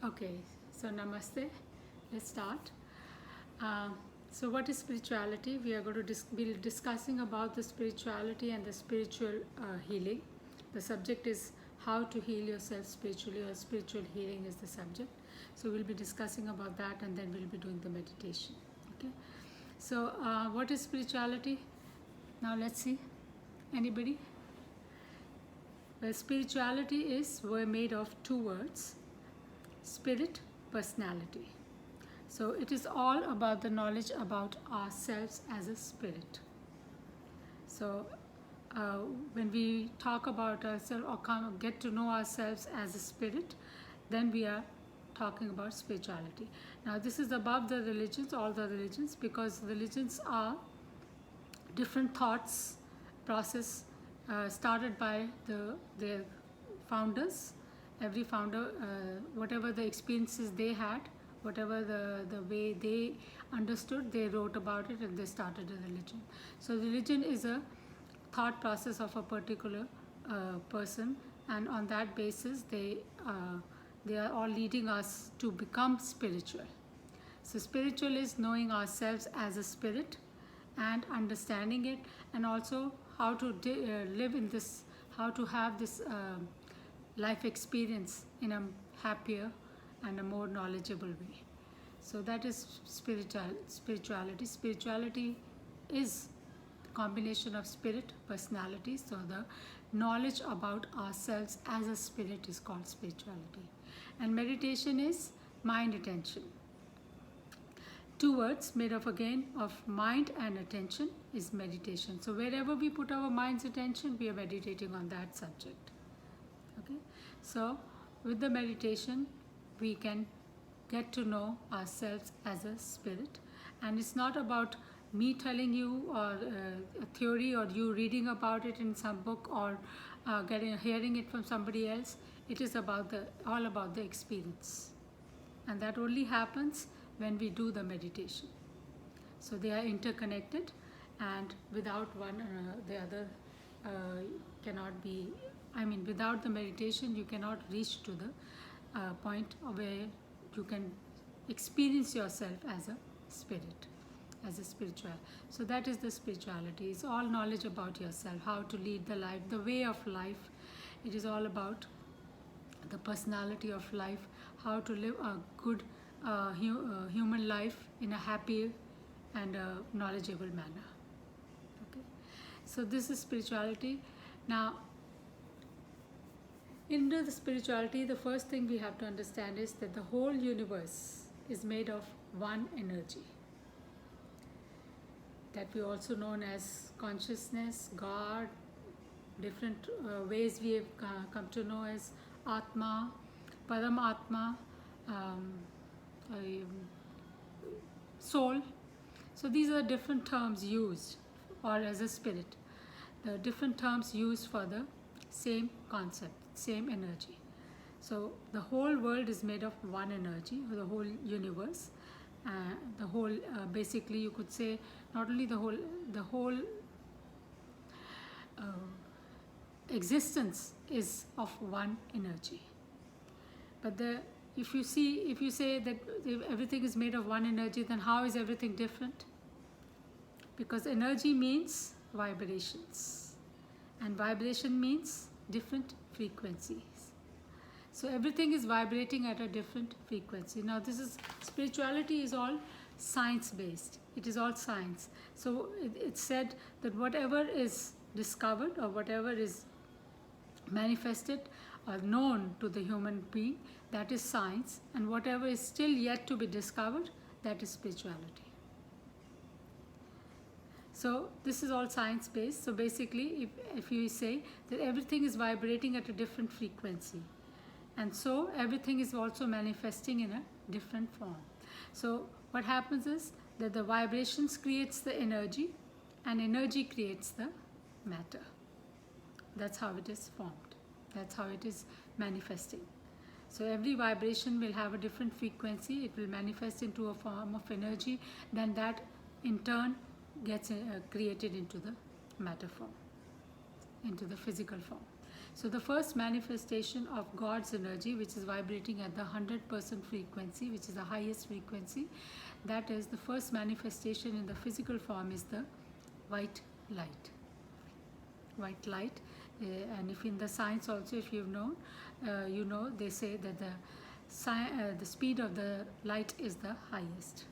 Okay, so namaste. Let's start. Uh, so, what is spirituality? We are going to be discussing about the spirituality and the spiritual healing. The subject is how to heal yourself spiritually, or spiritual healing is the subject. So, we'll be discussing about that, and then we'll be doing the meditation. Okay. So, what is spirituality? Now, let's see. Anybody? Well, spirituality is we're made of two words: spirit, personality. So it is all about the knowledge about ourselves as a spirit. So when we talk about ourselves or get to know ourselves as a spirit, then we are talking about spirituality. Now this is above the religions, all the religions, because religions are different thoughts process started by their founders. Every founder, whatever the experiences they had, whatever the way they understood, they wrote about it and they started a religion. So religion is a thought process of a particular person, and on that basis they are all leading us to become spiritual. So spiritual is knowing ourselves as a spirit and understanding it, and also how to live in this, how to have this life experience in a happier and a more knowledgeable way. So that is spirituality. Spirituality is the combination of spirit, personality. So the knowledge about ourselves as a spirit is called spirituality. And meditation is mind attention. Two words made up again of mind and attention is meditation. So wherever we put our mind's attention, we are meditating on that subject. Okay, so with the meditation we can get to know ourselves as a spirit, and it's not about me telling you or a theory, or you reading about it in some book, or hearing it from somebody else. It is about all about the experience, and that only happens when we do the meditation. So they are interconnected, and without one the other cannot be, without the meditation you cannot reach to the point where you can experience yourself as a spirit, as a spiritual. So that is the spirituality. It's all knowledge about yourself, how to lead the life, the way of life. It is all about the personality of life, how to live a good human life in a happy and a knowledgeable manner. Okay, so this is spirituality. Now, into the spirituality, the first thing we have to understand is that the whole universe is made of one energy, that we also known as consciousness, God, different ways we have come to know as Atma, Paramatma, soul. So these are different terms used, or as a spirit, the different terms used for the same concept, same energy. So the whole world is made of one energy, the whole universe, the whole basically you could say not only the whole existence is of one energy. But if you say that everything is made of one energy, then how is everything different? Because energy means vibrations, and vibration means different frequencies. So everything is vibrating at a different frequency. Now this is, spirituality is all science based. It is all science. So it's said that whatever is discovered or whatever is manifested or known to the human being, that is science, and whatever is still yet to be discovered, that is spirituality. So this is all science based. So basically if you say that everything is vibrating at a different frequency, and so everything is also manifesting in a different form. So what happens is that the vibrations creates the energy, and energy creates the matter. That's how it is formed. That's how it is manifesting. So every vibration will have a different frequency. It will manifest into a form of energy. Then that in turn gets created into the matter form, into the physical form. So the first manifestation of God's energy, which is vibrating at the 100% frequency, which is the highest frequency, that is the first manifestation in the physical form, is the white light. White light. And if in the science also, if you've known, you know, they say that the speed of the light is the highest.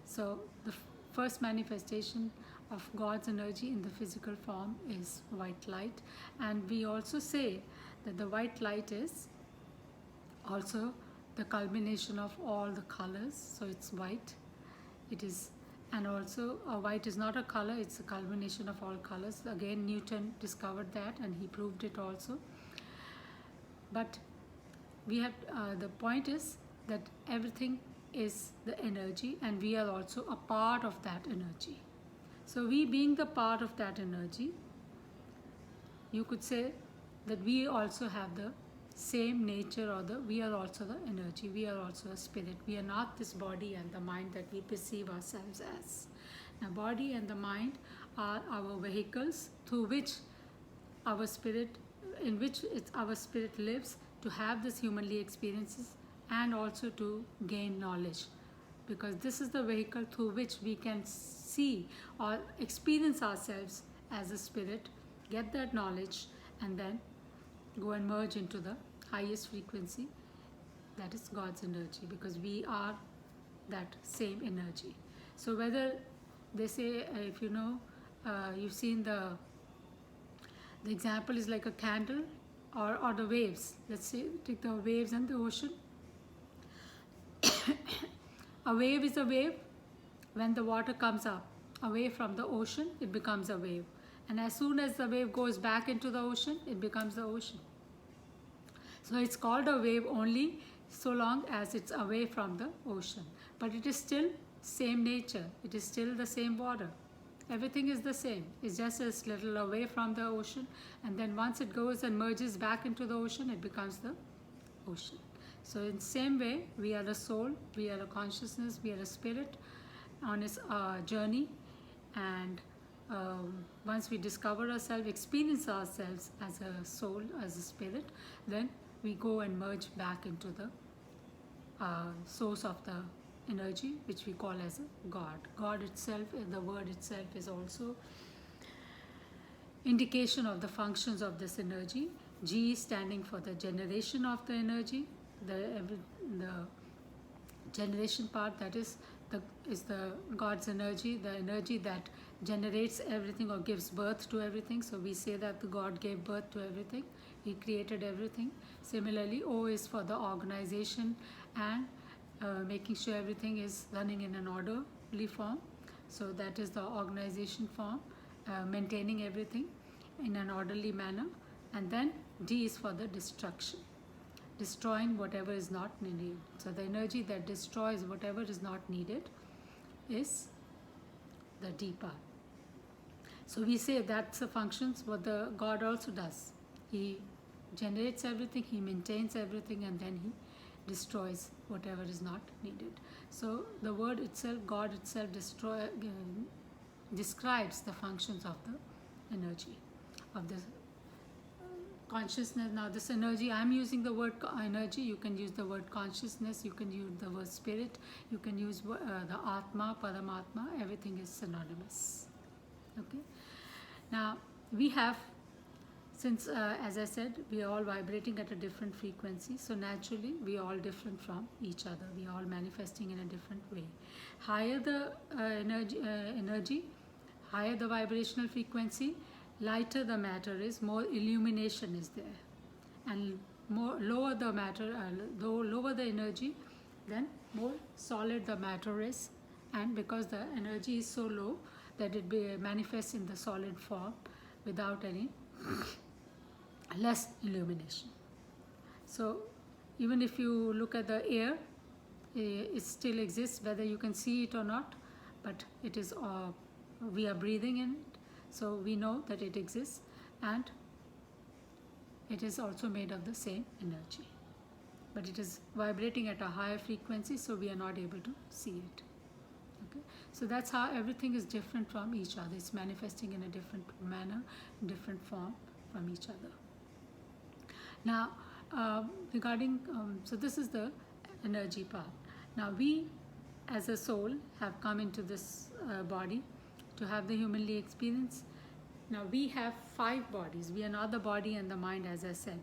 So the first manifestation of God's energy in the physical form is white light. And we also say that the white light is also the culmination of all the colors. So it's white. It is, and also white is not a color, it's a culmination of all colors. Again, Newton discovered that and he proved it also. But we have, the point is that everything is the energy, and we are also a part of that energy. So we being the part of that energy, you could say that we also have the same nature, or we are also the energy, we are also a spirit. We are not this body and the mind that we perceive ourselves as. Now body and the mind are our vehicles through which our spirit, in which our spirit lives to have this humanly experiences and also to gain knowledge, because this is the vehicle through which we can see or experience ourselves as a spirit, get that knowledge, and then go and merge into the highest frequency, that is God's energy, because we are that same energy. So whether they say, if you know, you've seen the example is like a candle, or the waves. Let's say take the waves and the ocean. A wave is a wave. When the water comes up away from the ocean, it becomes a wave. And as soon as the wave goes back into the ocean, it becomes the ocean. So it's called a wave only so long as it's away from the ocean. But it is still same nature. It is still the same water. Everything is the same. It's just a little away from the ocean. And then once it goes and merges back into the ocean, it becomes the ocean. So in the same way, we are a soul, we are a consciousness, we are a spirit on its journey. And once we discover ourselves, experience ourselves as a soul, as a spirit, then we go and merge back into the source of the energy, which we call as a God. God itself, the word itself, is also indication of the functions of this energy. G standing for the generation of the energy. The generation part, that is the God's energy, the energy that generates everything or gives birth to everything. So we say that the God gave birth to everything. He created everything. Similarly, O is for the organization and making sure everything is running in an orderly form. So that is the organization form, maintaining everything in an orderly manner. And then D is for the destruction, destroying whatever is not needed. So the energy that destroys whatever is not needed is the D part. So we say that's the functions what the God also does. He generates everything, he maintains everything, and then he destroys whatever is not needed. So the word itself, God itself, describes the functions of the energy, of the consciousness. Now this energy, I'm using the word energy, you can use the word consciousness, you can use the word spirit, you can use the Atma, Paramatma, everything is synonymous. Okay. Now we have, since as I said, we are all vibrating at a different frequency, so naturally we are all different from each other. We are all manifesting in a different way. Higher the energy, higher the vibrational frequency, lighter the matter is, more illumination is there. And lower the matter, lower the energy, then more solid the matter is. And because the energy is so low that it manifests in the solid form without any less illumination. So even if you look at the air, it still exists whether you can see it or not, but it is we are breathing in it, so we know that it exists, and it is also made of the same energy, but it is vibrating at a higher frequency, so we are not able to see it. Okay, so that's how everything is different from each other. It's manifesting in a different manner, different form, from each other. Now, regarding, so this is the energy part. Now we as a soul have come into this body to have the humanly experience. Now we have 5 bodies. We are not the body and the mind, as I said.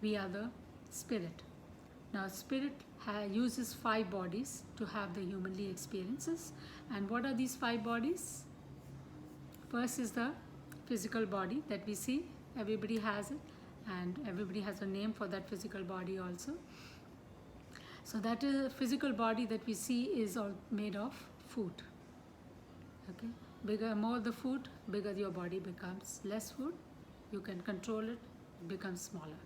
We are the spirit. Now spirit uses 5 bodies to have the humanly experiences. And what are these 5 bodies? First is the physical body that we see. Everybody has it, and everybody has a name for that physical body also. So that is a physical body that we see is all made of food. Okay, more the food, bigger your body becomes. Less food, you can control it, it becomes smaller.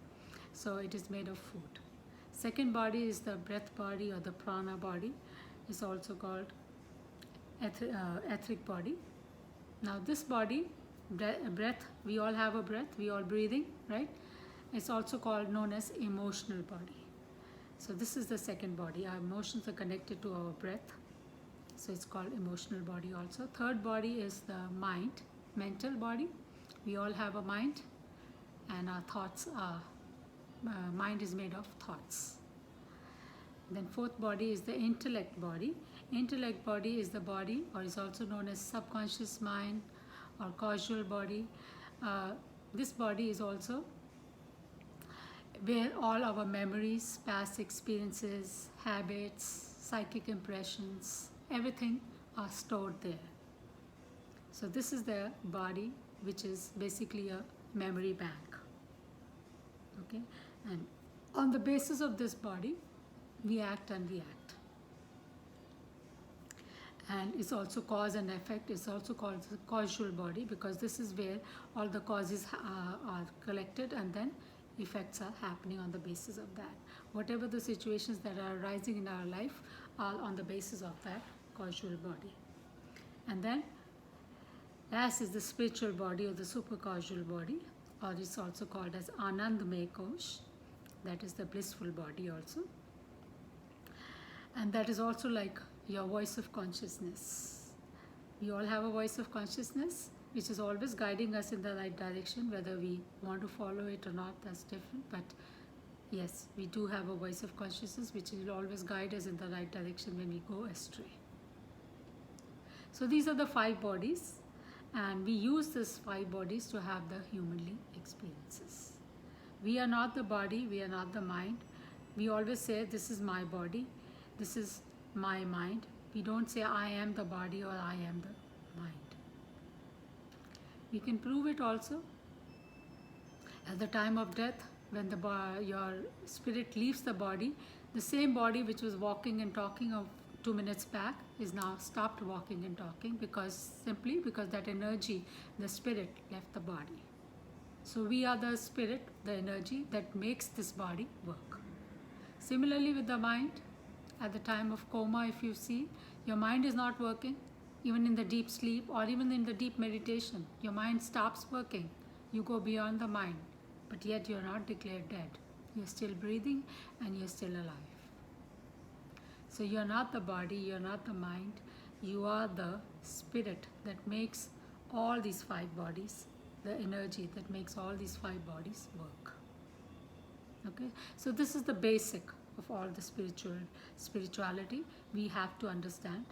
So it is made of food. Second body is the breath body or the prana body. It's also called etheric body. Now this body, breath, we all have a breath, we all breathing, right? It's also called known as emotional body. So this is the second body. Our emotions are connected to our breath. So it's called emotional body also. Third body is the mind, mental body. We all have a mind, and our thoughts are, mind is made of thoughts. Then fourth body is the intellect body. Intellect body is the body, or is also known as subconscious mind or causal body. This body is also where all our memories, past experiences, habits, psychic impressions, everything are stored there. So this is the body, which is basically a memory bank. Okay, and on the basis of this body, we act and react. And it's also cause and effect. It's also called the causal body, because this is where all the causes are collected, and then effects are happening on the basis of that. Whatever the situations that are arising in our life are on the basis of that causal body. And then last is the spiritual body or the supercausal body, or it's also called as Anandamay Kosh. That is the blissful body also. And that is also like your voice of consciousness. We all have a voice of consciousness which is always guiding us in the right direction. Whether we want to follow it or not, that's different. But yes, we do have a voice of consciousness which will always guide us in the right direction when we go astray. So these are the 5 bodies, and we use these 5 bodies to have the humanly experiences. We are not the body, we are not the mind. We always say, this is my body, this is my mind. We don't say I am the body or I am the mind. We can prove it also. At the time of death, when your spirit leaves the body, the same body which was walking and talking of 2 minutes back is now stopped walking and talking, simply because that energy, the spirit, left the body. So we are the spirit, the energy that makes this body work. Similarly with the mind, at the time of coma, if you see, your mind is not working. Even in the deep sleep or even in the deep meditation, your mind stops working. You go beyond the mind, but yet you're not declared dead. You're still breathing and you're still alive. So you're not the body, you're not the mind, you are the spirit that makes all these 5 bodies, the energy that makes all these 5 bodies work. Okay, so this is the basic of all the spirituality we have to understand.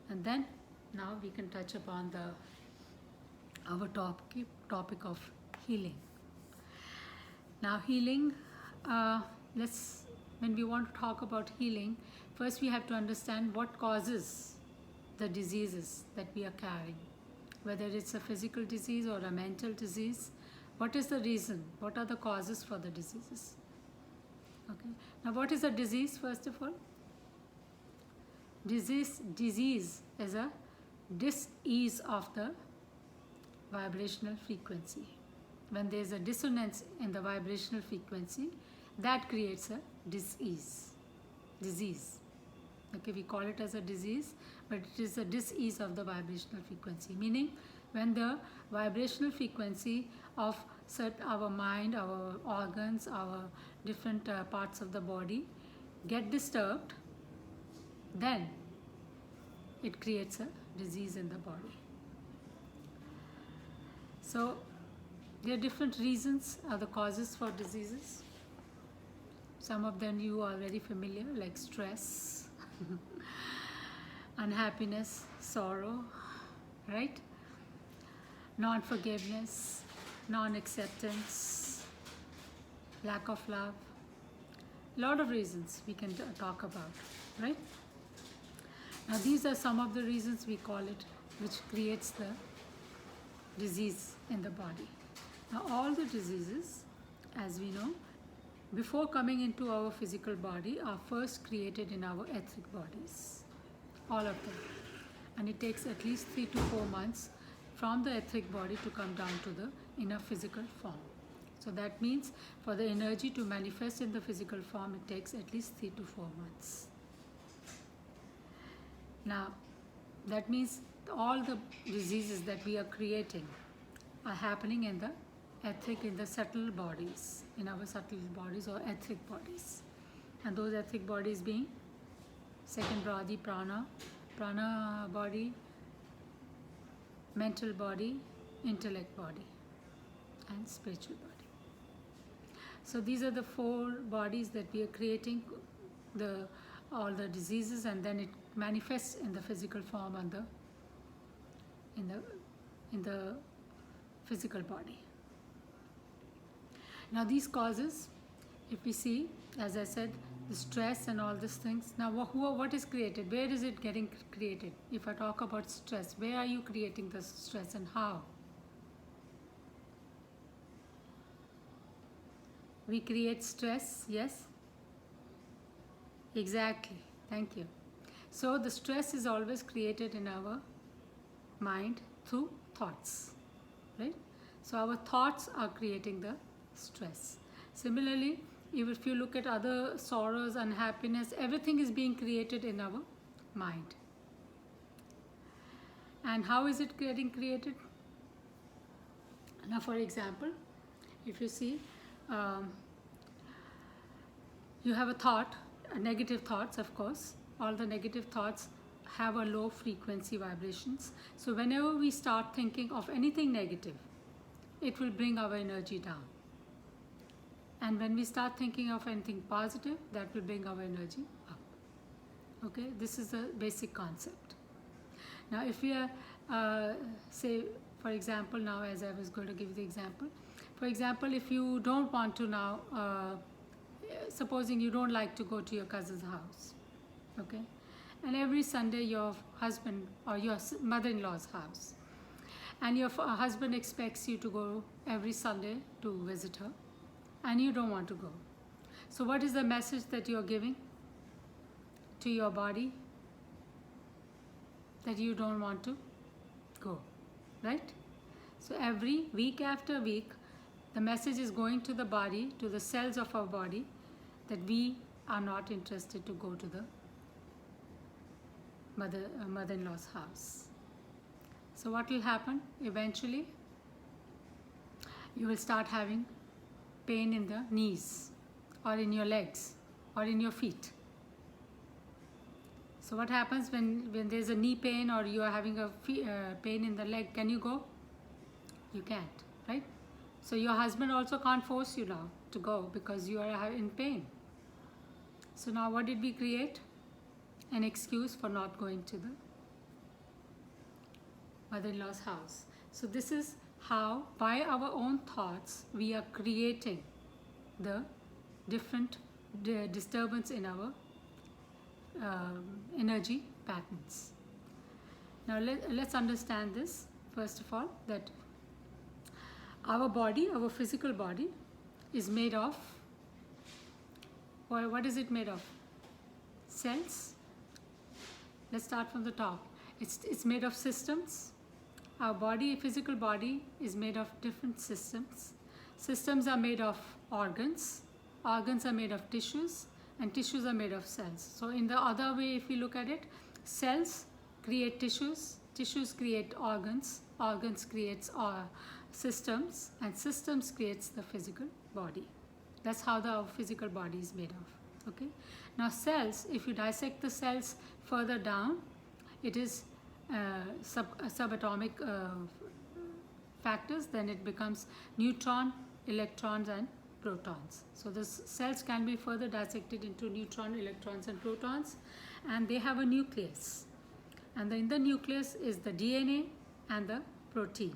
And then now we can touch upon our topic of healing. Now healing, when we want to talk about healing, first we have to understand what causes the diseases that we are carrying. Whether it's a physical disease or a mental disease, what is the reason? What are the causes for the diseases? Okay. Now what is a disease, first of all? Disease is a dis-ease of the vibrational frequency. When there is a dissonance in the vibrational frequency, that creates a disease. Okay, we call it as a disease, but it is a dis-ease of the vibrational frequency. Meaning, when the vibrational frequency of our mind, our organs, our different parts of the body get disturbed, then it creates a disease in the body. So There are different reasons or the causes for diseases. Some of them you are very familiar, like stress, unhappiness, sorrow, right? Non-forgiveness, non-acceptance, lack of love. A lot of reasons we can talk about, right? Now these are some of the reasons we call it, which creates the disease in the body. Now all the diseases, as we know, before coming into our physical body, are first created in our etheric bodies. All of them. And it takes at least 3 to 4 months from the etheric body to come down to the inner physical form. So that means for the energy to manifest in the physical form, it takes at least 3 to 4 months. Now, that means all the diseases that we are creating are happening in the etheric, in the subtle bodies, in our subtle bodies or etheric bodies. And those etheric bodies being second body, prana body, mental body, intellect body, and spiritual body. So these are the 4 bodies that we are creating all the diseases, and then it manifests in the physical form and in the physical body. Now these causes, if we see, as I said, the stress and all these things. Now what is created? Where is it getting created? If I talk about stress, where are you creating the stress and how? We create stress, yes? Exactly, thank you. So the stress is always created in our mind through thoughts, right? So our thoughts are creating the stress. Similarly, if you look at other sorrows, unhappiness, everything is being created in our mind. And how is it getting created? Now, for example, if you see, you have a thought, negative thoughts, of course. All the negative thoughts have a low frequency vibrations. So whenever we start thinking of anything negative, it will bring our energy down. And when we start thinking of anything positive, that will bring our energy up. Okay, this is the basic concept. Now if we are, say, for example, now as I was going to give the example, for example, if you don't want to now, supposing you don't like to go to your cousin's house, okay, and every Sunday your husband or your mother-in-law's house, and your husband expects you to go every Sunday to visit her, and you don't want to go. So what is the message that you are giving to your body? That you don't want to go, right? So every week after week, the message is going to the body, to the cells of our body, that we are not interested to go to the mother-in-law's house. So what will happen? Eventually, you will start having pain in the knees, or in your legs, or in your feet. So what happens when there's a knee pain, or you are having a pain in the leg? Can you go? You can't, right? So your husband also can't force you now to go because you are in pain. So now what did we create? An excuse for not going to the mother-in-law's house. So this is how, by our own thoughts, we are creating the different disturbance in our energy patterns. Now let's understand this, first of all, that our body, our physical body, is made of, what is it made of? Cells. Let's start from the top. It's made of systems. Our body, physical body, is made of different systems. Systems are made of organs. Organs are made of tissues, and tissues are made of cells. So in the other way, if we look at it, cells create tissues, tissues create organs, organs creates systems, and systems creates the physical body. That's how the physical body is made of. Okay. Now cells, if you dissect the cells further down, it is subatomic factors, then it becomes neutron, electrons and protons. So the cells can be further dissected into neutron, electrons and protons, and they have a nucleus. And in the nucleus is the DNA and the protein.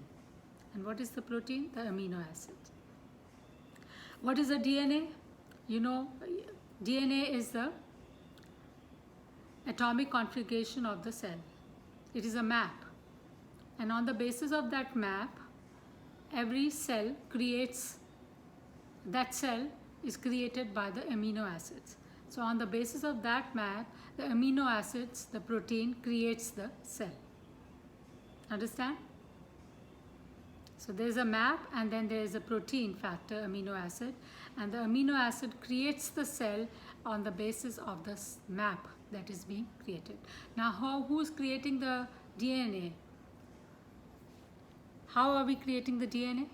And what is the protein? The amino acid. What is the DNA? You know, DNA is the atomic configuration of the cell. It is a map. And on the basis of that map, every cell creates, that cell is created by the amino acids. So on the basis of that map, the amino acids, the protein creates the cell. Understand? So there is a map and then there is a protein factor, amino acid, and the amino acid creates the cell on the basis of the map that is being created. Now who is creating the DNA? How are we creating the DNA?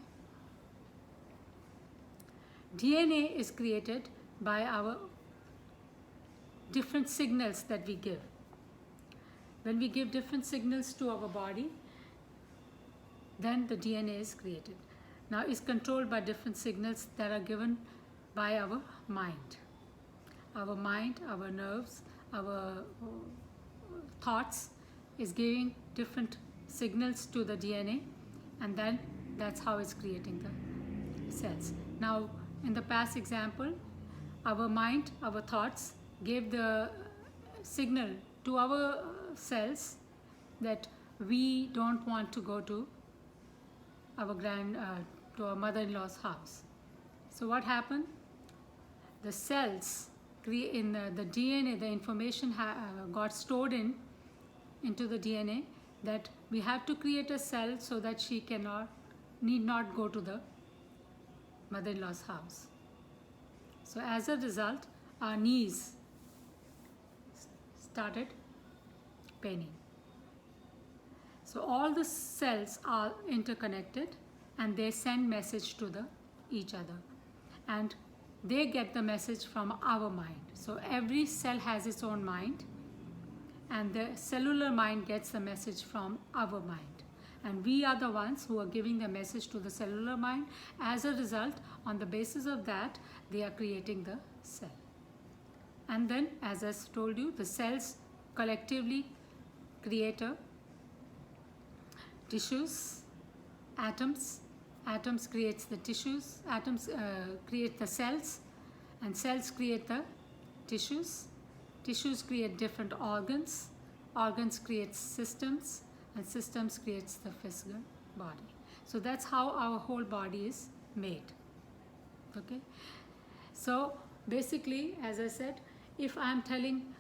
DNA is created by our different signals that we give. When we give different signals to our body, then the DNA is created. Now it's controlled by different signals that are given by our mind. Our mind, our nerves, our thoughts is giving different signals to the DNA, and then that's how it's creating the cells. Now in the past example, our mind, our thoughts gave the signal to our cells that we don't want to go to our to our mother-in-law's house. So what happened? The cells in the DNA, the information got stored into the DNA that we have to create a cell so that she need not go to the mother-in-law's house. So as a result, our knees started paining. So all the cells are interconnected and they send message to each other, and they get the message from our mind. So every cell has its own mind, and the cellular mind gets the message from our mind, and we are the ones who are giving the message to the cellular mind. As a result, on the basis of that, they are creating the cell. And then, as I told you, the cells collectively create tissues, atoms. Atoms creates the tissues, atoms create the cells, and cells create the tissues. Tissues create different organs. Organs create systems, and systems creates the physical body. So that's how our whole body is made. Okay. So basically, as I said, if I'm telling,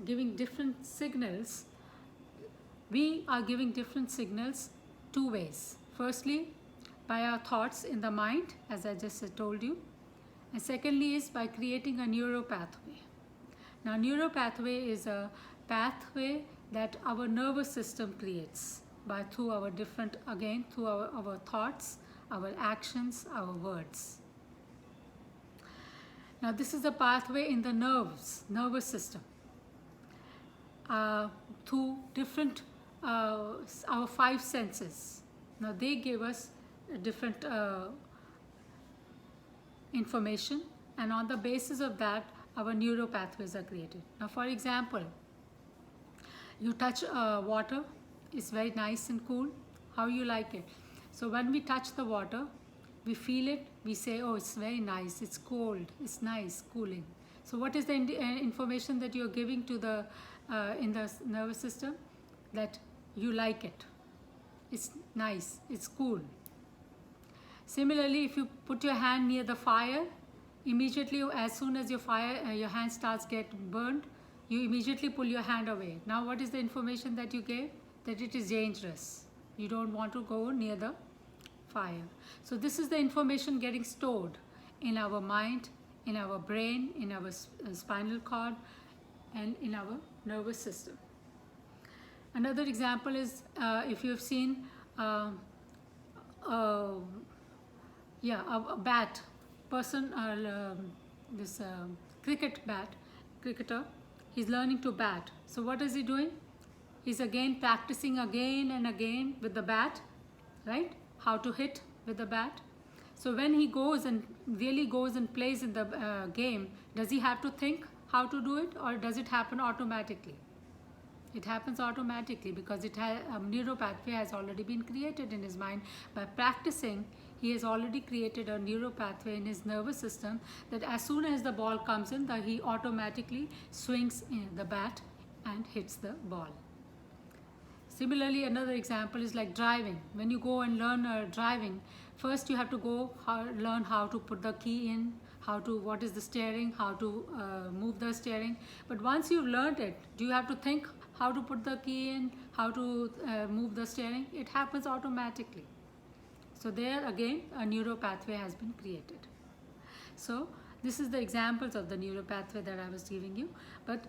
giving different signals, we are giving different signals two ways. Firstly, by our thoughts in the mind, as I just told you. And secondly is by creating a neuropathway. Now, neuropathway is a pathway that our nervous system creates through our different, again, through our thoughts, our actions, our words. Now, this is the pathway in the nervous system. Through different, our five senses. Now, they give us different information, and on the basis of that, our neuropathways are created. Now, for example, you touch water, it's very nice and cool. How you like it? So when we touch the water, we feel it, we say, oh, it's very nice, it's cold, it's nice, cooling. So what is the information that you're giving to the in the nervous system? That you like it, it's nice, it's cool. Similarly, if you put your hand near the fire, immediately as soon as your hand starts get burned, you immediately pull your hand away. Now what is the information that you gave? That it is dangerous. You don't want to go near the fire. So this is the information getting stored in our mind, in our brain, in our spinal cord, and in our nervous system. Another example is if you've seen a bat person, this cricketer, he's learning to bat. So what is he doing? He's again practicing again and again with the bat, right? How to hit with the bat. So when he goes and really goes and plays in the game, does he have to think how to do it, or does it happen automatically? It happens automatically because it has a neural pathway has already been created in his mind. By practicing, he has already created a neural pathway in his nervous system that as soon as the ball comes in, he automatically swings in the bat and hits the ball. Similarly, another example is like driving. When you go and learn driving, first you have to go learn how to put the key in, what is the steering, how to move the steering. But once you've learned it, do you have to think how to put the key in, how to move the steering? It happens automatically. So there again, a neural pathway has been created. So this is the examples of the neural pathway that I was giving you. But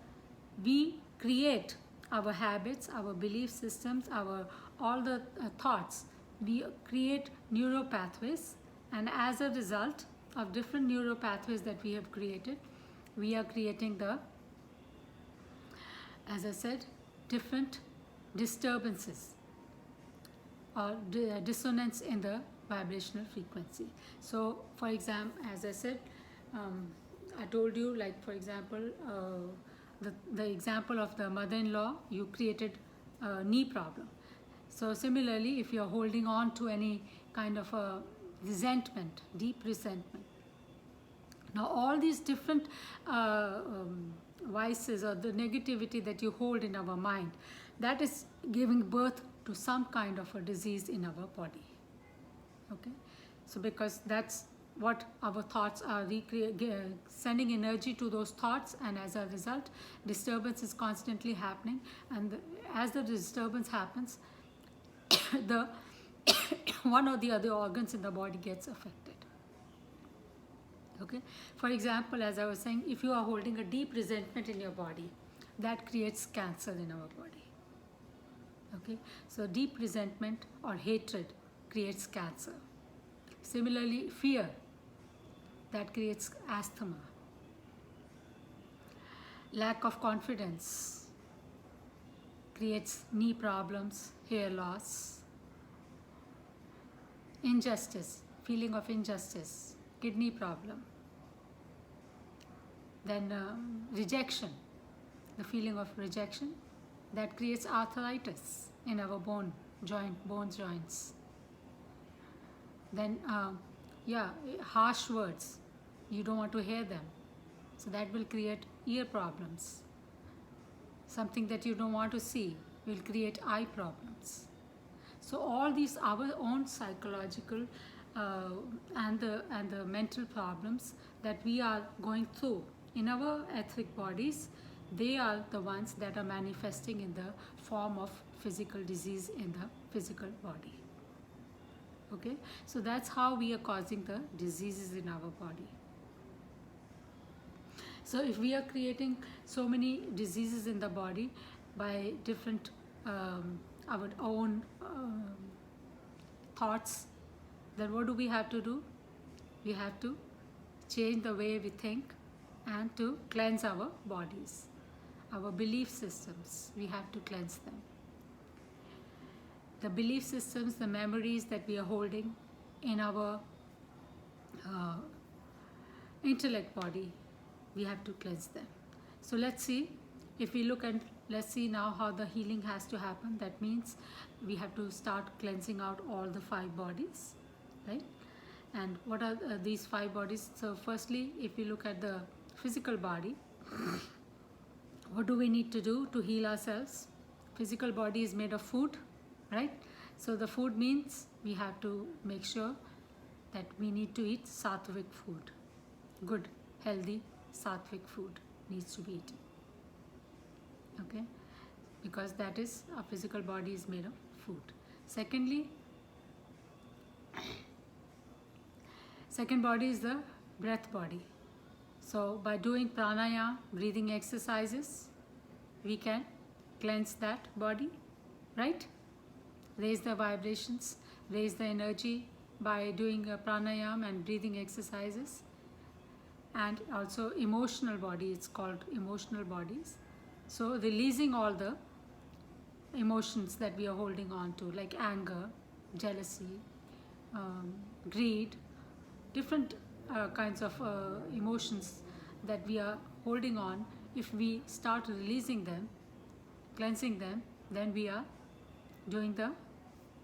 we create our habits, our belief systems, all the thoughts. We create neural pathways, and as a result of different neural pathways that we have created, we are creating as I said, different disturbances or dissonance in the vibrational frequency. So for example, as I said, I told you, like for example, the example of the mother-in-law, you created a knee problem. So similarly, if you're holding on to any kind of a resentment, deep resentment, now all these different vices or the negativity that you hold in our mind, that is giving birth to some kind of a disease in our body. Okay, so because that's what our thoughts are sending energy to those thoughts, and as a result, disturbance is constantly happening, and as the disturbance happens, the one or the other organs in the body gets affected. Okay, for example, as I was saying, if you are holding a deep resentment in your body, that creates cancer in our body. Okay, so deep resentment or hatred creates cancer. Similarly, fear, that creates asthma. Lack of confidence creates knee problems, hair loss. Injustice, feeling of injustice, kidney problem. Then rejection, the feeling of rejection, that creates arthritis in our bone joints. Then harsh words, you don't want to hear them, so that will create ear problems. Something that you don't want to see will create eye problems. So all these our own psychological and the mental problems that we are going through in our etheric bodies, they are the ones that are manifesting in the form of physical disease in the physical body. Okay, so that's how we are causing the diseases in our body. So if we are creating so many diseases in the body by different our own thoughts, then what do we have to do? We have to change the way we think and to cleanse our bodies. Our belief systems, we have to cleanse them. The belief systems, the memories that we are holding in our intellect body, we have to cleanse them. So let's see, if we look and let's see now how the healing has to happen. That means we have to start cleansing out all the 5 bodies, right? And what are these 5 bodies? So firstly, if we look at the physical body, what do we need to do to heal ourselves? Physical body is made of food, right? So the food means we have to make sure that we need to eat sattvic food. Good, healthy, sattvic food needs to be eaten. Okay, because that is, our physical body is made of food. Secondly, second body is the breath body. So by doing pranayama, breathing exercises, we can cleanse that body, right? Raise the vibrations, raise the energy by doing pranayama and breathing exercises. And also emotional body, it's called emotional bodies. So releasing all the emotions that we are holding on to, like anger, jealousy, greed, different kinds of emotions that we are holding on. If we start releasing them, cleansing them, then we are doing the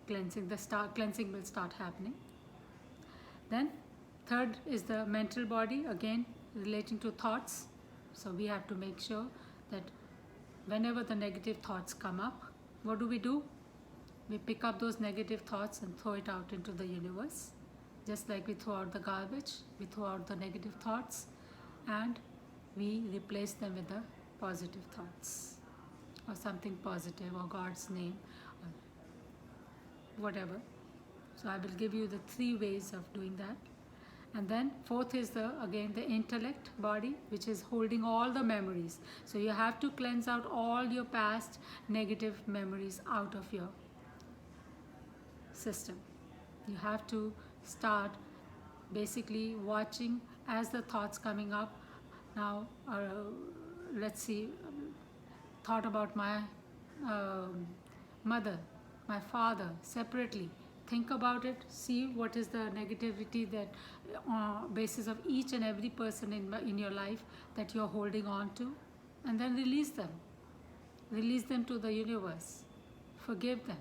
cleansing. Cleansing will start happening. Then third is the mental body, again relating to thoughts. So we have to make sure that whenever the negative thoughts come up, what do? We pick up those negative thoughts and throw it out into the universe. Just like we throw out the garbage, we throw out the negative thoughts and we replace them with the positive thoughts or something positive, or God's name, or whatever. So I will give you the 3 ways of doing that. And then fourth is again the intellect body, which is holding all the memories. So you have to cleanse out all your past negative memories out of your system. You have to start basically watching as the thoughts coming up. Now let's see, thought about my mother, my father separately. Think about it, see what is the negativity that basis of each and every person in your life that you're holding on to, and then release them. Release them to the universe. Forgive them.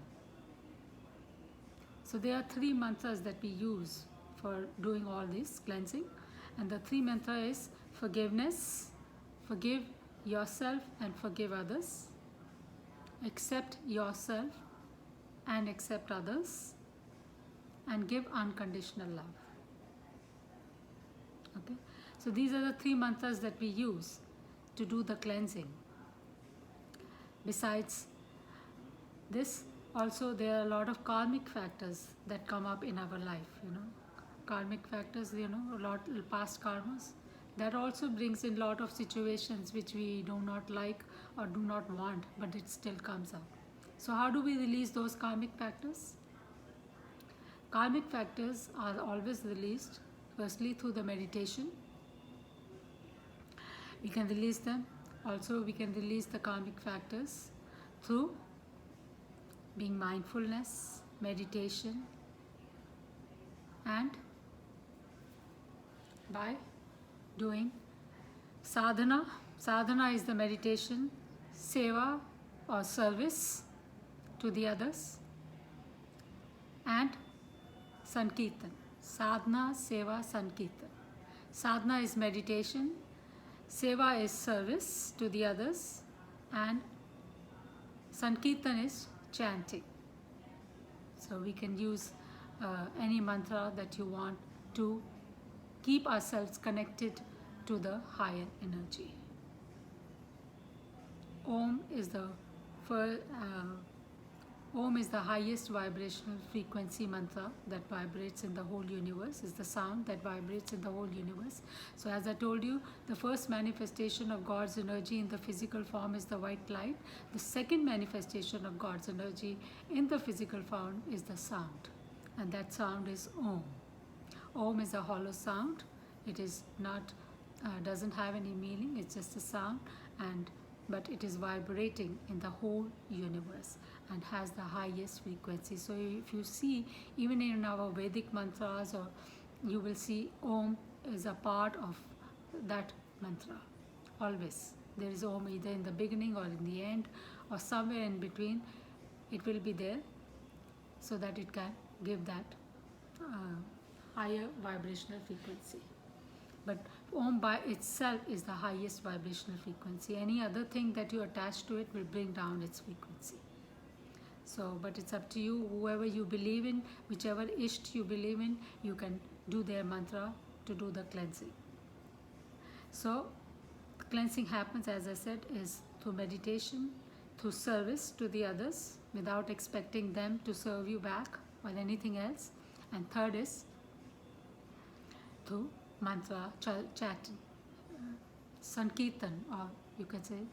So there are 3 mantras that we use for doing all this cleansing. And the 3 mantra is forgiveness, forgive yourself and forgive others, accept yourself and accept others, and give unconditional love. Okay, so these are the 3 mantras that we use to do the cleansing. Besides this, also there are a lot of karmic factors that come up in our life, karmic factors, a lot past karmas. That also brings in a lot of situations which we do not like or do not want, but it still comes up. So how do we release those karmic factors? Karmic factors are always released firstly through the meditation. We can release them. Also we can release the karmic factors through being mindfulness, meditation, and by doing sadhana. Sadhana is the meditation, seva or service to the others, and sankirtan. Sadhana, seva, sankirtan. Sadhana is meditation, seva is service to the others, and sankirtan is chanting. So we can use any mantra that you want to keep ourselves connected to the higher energy. Om is the highest vibrational frequency mantra that vibrates in the whole universe, is the sound that vibrates in the whole universe. So as I told you, the first manifestation of God's energy in the physical form is the white light. The second manifestation of God's energy in the physical form is the sound, and that sound is Om. Om is a hollow sound. It is not, doesn't have any meaning. It's just a sound, but it is vibrating in the whole universe and has the highest frequency. So if you see, even in our Vedic mantras, or you will see Om is a part of that mantra. Always there is Om either in the beginning or in the end or somewhere in between. It will be there so that it can give that higher vibrational frequency. But Om by itself is the highest vibrational frequency. Any other thing that you attach to it will bring down its frequency. So, but it's up to you. Whoever you believe in, whichever Isht you believe in, you can do their mantra to do the cleansing. So, the cleansing happens, as I said, is through meditation, through service to the others without expecting them to serve you back or anything else. And third is through mantra chanting, sankirtan, or you can say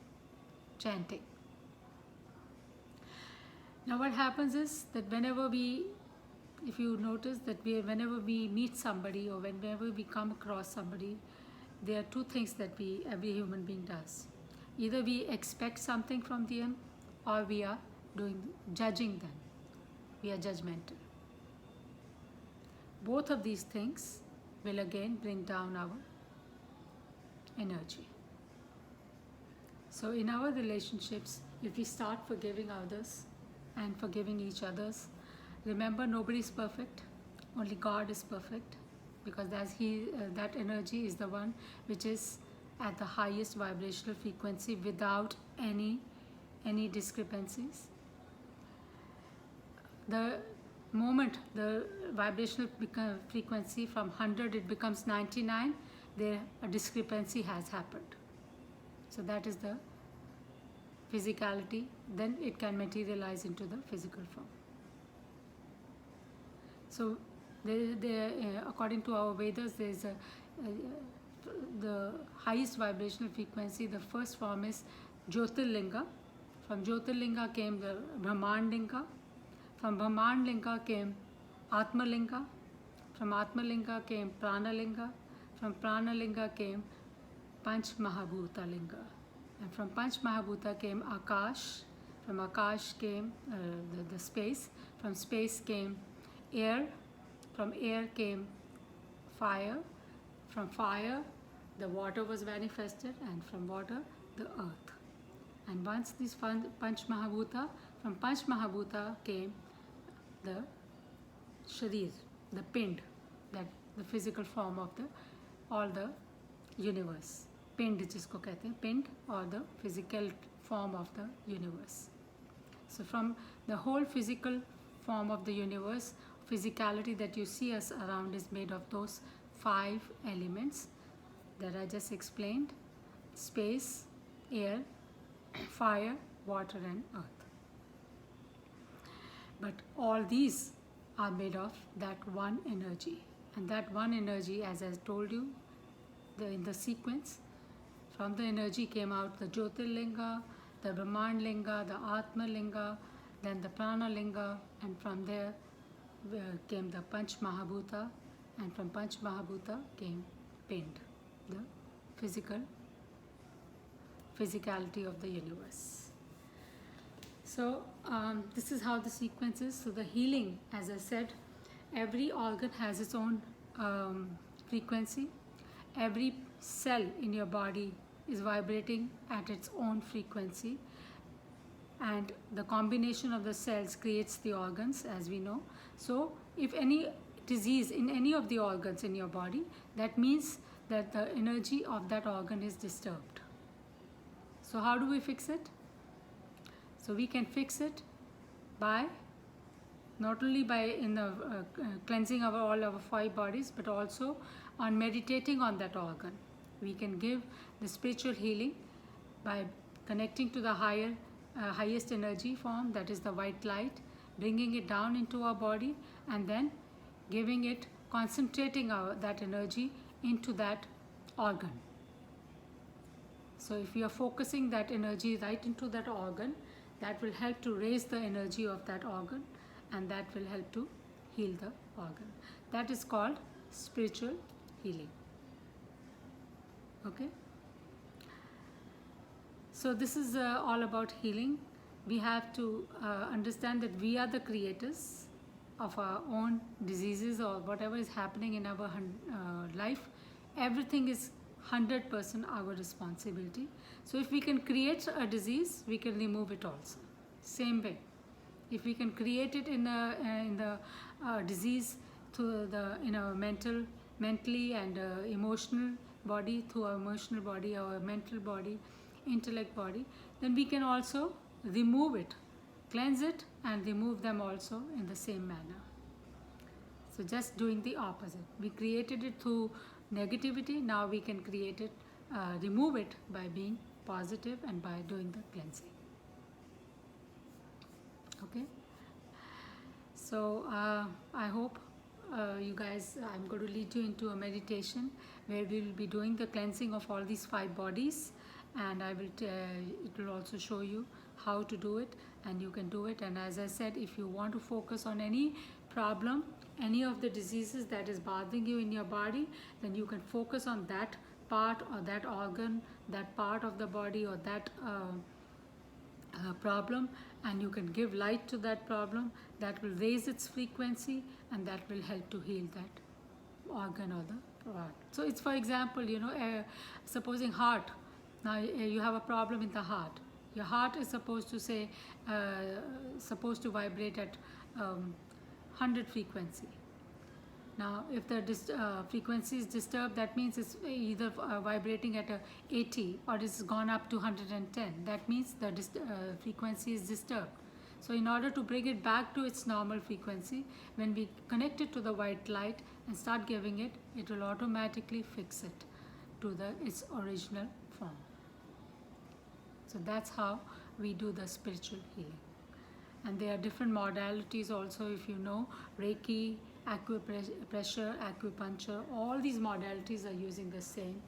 chanting. Now what happens is that if you notice that whenever we meet somebody or whenever we come across somebody, there are 2 things that every human being does. Either we expect something from them, or we are judging them. We are judgmental. both of these things will again bring down our energy. So in our relationships, if we start forgiving others and forgiving each others, remember nobody is perfect, only God is perfect, because that energy is the one which is at the highest vibrational frequency without any discrepancies. The moment the vibrational frequency from 100 it becomes 99, there a discrepancy has happened. So that is the physicality. Then it can materialize into the physical form. So according to our Vedas, there is the highest vibrational frequency. The first form is Jyotirlinga. From Jyotirlinga came the Brahmanlinga. From Brahmanlinga came Atmalinga. From Atmalinga came Pranalinga. From Pranalinga came Panch Mahabhuta Linga. And from Panch Mahabhuta came Akash. From Akash came the space. From space came air. From air came fire. From fire, the water was manifested, and from water, the earth. And once this Panch Mahabhuta, from Panch Mahabhuta came the Sharir, the Pind, that the physical form of all the universe. Pind jisko kehte hain, Pind, or the physical form of the universe. So from the whole physical form of the universe, physicality that you see us around is made of those 5 elements that I just explained: space, air, fire, water and earth. But all these are made of that one energy. And that one energy, as I told you in the sequence, from the energy came out the Jyotirlinga, the Brahmanlinga, the Atmalinga, then the Pranalinga, and from there came the Panch Mahabhuta, and from Panch Mahabhuta came Pind, the physicality of the universe. So this is how the sequence is. So the healing, as I said, every organ has its own frequency. Every cell in your body is vibrating at its own frequency, and the combination of the cells creates the organs, as we know. So if any disease in any of the organs in your body, that means that the energy of that organ is disturbed. So how do we fix it? So we can fix it by not only by in the cleansing of all our 5 bodies, but also on meditating on that organ. We can give the spiritual healing by connecting to the highest energy form, that is the white light, bringing it down into our body, and then giving it, concentrating that energy into that organ. So if you are focusing that energy right into that organ, that will help to raise the energy of that organ, and that will help to heal the organ. That is called spiritual healing. Okay? So this is all about healing. We have to understand that we are the creators of our own diseases or whatever is happening in our life. Everything is 100% our responsibility. So if we can create a disease, we can remove it also. Same way, if we can create it in the disease in our mentally and emotional body, through our emotional body, our mental body, intellect body, then we can also remove it, cleanse it, and remove them also in the same manner. So just doing the opposite. We created it through negativity. Now we can create it, remove it by being positive and by doing the cleansing. Okay. So I hope you guys, I'm going to lead you into a meditation where we will be doing the cleansing of all these 5 bodies, and it will also show you how to do it, and you can do it. And as I said, if you want to focus on any problem, any of the diseases that is bothering you in your body, then you can focus on that part or that organ, that part of the body, or that problem, and you can give light to that problem. That will raise its frequency, and that will help to heal that organ or the part. So it's, for example, supposing heart. Now you have a problem in the heart. Your heart is supposed to say, supposed to vibrate at 100 frequency. Now, if the frequency is disturbed, that means it's either vibrating at a 80 or it's gone up to 110. That means the frequency is disturbed. So in order to bring it back to its normal frequency, when we connect it to the white light and start giving it, it will automatically fix it to its original form. So that's how we do the spiritual healing. And there are different modalities also, if you know, Reiki, acupressure, acupuncture, all these modalities are using the same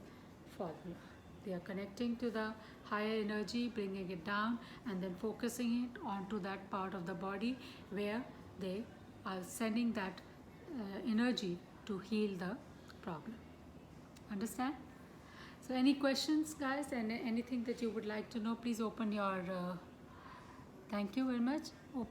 formula. They are connecting to the higher energy, bringing it down, and then focusing it onto that part of the body where they are sending that energy to heal the problem. Understand? So any questions, guys, and anything that you would like to know, please open your thank you very much.